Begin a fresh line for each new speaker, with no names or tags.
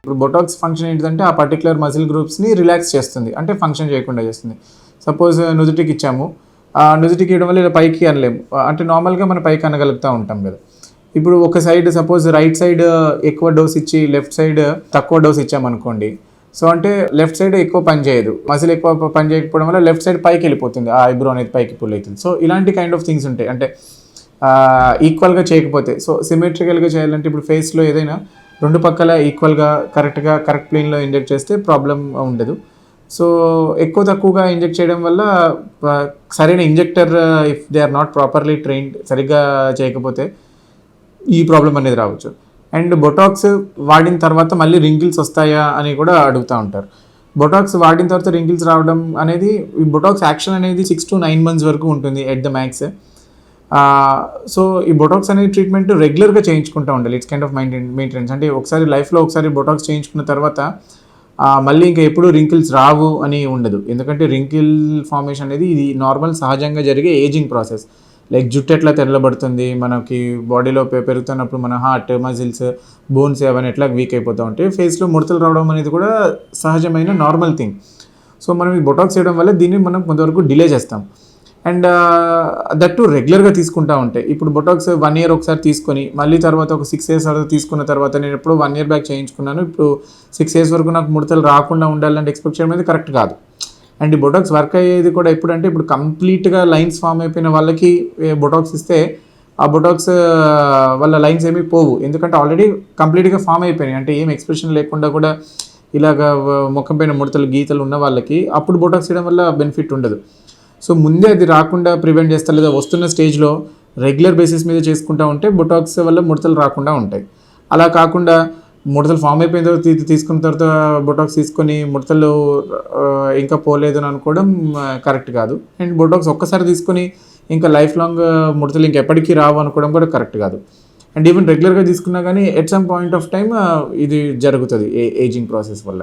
ఇప్పుడు Botox function ఏంటంటే ఆ పర్టికులర్ మజిల్ గ్రూప్స్ని రిలాక్స్ చేస్తుంది, అంటే ఫంక్షన్ చేయకుండా చేస్తుంది. సపోజ్ నుదుటికి ఇచ్చాము, నుదుటికి ఇవ్వడం వల్ల ఇలా పైకి అనలేము, అంటే నార్మల్గా మనం పైకి అనగలుగుతూ ఉంటాం కదా. ఇప్పుడు ఒక సైడ్ సపోజ్ రైట్ సైడ్ ఎక్కువ డోస్ ఇచ్చి లెఫ్ట్ సైడ్ తక్కువ డోస్ ఇచ్చామనుకోండి, సో అంటే లెఫ్ట్ సైడ్ ఎక్కువ పని చేయదు, మజిల్ ఎక్కువ పని చేయకపోవడం వల్ల లెఫ్ట్ సైడ్ పైకి వెళ్ళిపోతుంది, ఆ ఐబ్రో అనేది పైకి పుల్ అవుతుంది. సో ఇలాంటి కైండ్ ఆఫ్ థింగ్స్ ఉంటాయి, అంటే ఈక్వల్గా చేయకపోతే. సో సిమెట్రికల్గా చేయాలంటే ఇప్పుడు ఫేస్లో ఏదైనా రెండు పక్కల ఈక్వల్గా కరెక్ట్ ప్లేన్లో ఇంజెక్ట్ చేస్తే ప్రాబ్లం ఉండదు. సో ఎక్కువ తక్కువగా ఇంజెక్ట్ చేయడం వల్ల సరైన injector if they are not properly trained, సరిగ్గా చేయకపోతే ఈ ప్రాబ్లం అనేది రావచ్చు. అండ్ బొటాక్స్ వాడిన తర్వాత మళ్ళీ రింకిల్స్ వస్తాయా అని కూడా అడుగుతూ ఉంటారు. బొటాక్స్ వాడిన తర్వాత రింకిల్స్ రావడం అనేది, ఈ బొటాక్స్ యాక్షన్ అనేది 6 to 9 months వరకు ఉంటుంది ఎట్ ద మ్యాక్స్. సో ఈ బొటాక్స్ అనే ట్రీట్మెంట్ రెగ్యులర్గా చేయించుకుంటూ ఉండాలి. It's kind of maintenance. అంటే ఒకసారి లైఫ్లో ఒకసారి బొటాక్స్ చేయించుకున్న తర్వాత మళ్ళీ ఇంకా ఎప్పుడు రింకిల్స్ రావు అని ఉండదు. ఎందుకంటే రింకిల్ ఫార్మేషన్ అనేది ఇది నార్మల్ సహజంగా జరిగే ఏజింగ్ ప్రాసెస్. లైక్ జుట్టు ఎట్లా తెల్లబడుతుంది, మనకి బాడీలో పెరుగుతున్నప్పుడు మన హార్ట్, మజిల్స్, బోన్స్ అవన్నీ ఎట్లా వీక్ అయిపోతూ ఉంటాయి, ఫేస్లో ముడతలు రావడం అనేది కూడా సహజమైన నార్మల్ థింగ్. సో మనం ఈ బొటాక్స్ చేయడం వల్ల దీన్ని మనం కొంతవరకు డిలే చేస్తాం. అండ్ దట్టు రెగ్యులర్గా తీసుకుంటూ ఉంటాయి. ఇప్పుడు బొటాక్స్ 1 year ఒకసారి తీసుకొని మళ్ళీ తర్వాత ఒక 6 years తర్వాత తీసుకున్న తర్వాత, నేను ఎప్పుడు 1 year బ్యాక్ చేయించుకున్నాను, ఇప్పుడు 6 years వరకు నాకు ముడతలు రాకుండా ఉండాలంటే ఎక్స్పెక్ట్ చేయడం అనేది కరెక్ట్ కాదు. అండ్ ఈ బొటాక్స్ వర్క్ అయ్యేది కూడా ఎప్పుడంటే ఇప్పుడు కంప్లీట్గా లైన్స్ ఫామ్ అయిపోయిన వాళ్ళకి బొటాక్స్ ఇస్తే ఆ బొటాక్స్ వల్ల లైన్స్ ఏమీ పోవు, ఎందుకంటే ఆల్రెడీ కంప్లీట్గా ఫామ్ అయిపోయినాయి. అంటే ఏం ఎక్స్ప్రెషన్ లేకుండా కూడా ఇలాగ ముఖం పైన ముడతలు గీతలు ఉన్న వాళ్ళకి అప్పుడు బొటాక్స్ చేయడం వల్ల బెనిఫిట్ ఉండదు. సో ముందే అది రాకుండా ప్రివెంట్ చేస్తారు, లేదా వస్తున్న స్టేజ్లో రెగ్యులర్ బేసిస్ మీద చేసుకుంటూ ఉంటే బొటాక్స్ వల్ల ముడతలు రాకుండా ఉంటాయి. అలా కాకుండా ముడతలు ఫామ్ అయిపోయిన తర్వాత తీసుకున్న తర్వాత బొటాక్స్ తీసుకొని ముడతలు ఇంకా పోలేదు అని అనుకోవడం కరెక్ట్ కాదు. అండ్ బొటాక్స్ ఒక్కసారి తీసుకొని ఇంకా లైఫ్ లాంగ్ ముడతలు ఇంకెప్పటికీ రావు అనుకోవడం కూడా కరెక్ట్ కాదు. అండ్ ఈవెన్ రెగ్యులర్గా తీసుకున్నా కానీ at some point of time ఇది జరుగుతుంది ఏజింగ్ ప్రాసెస్ వల్ల.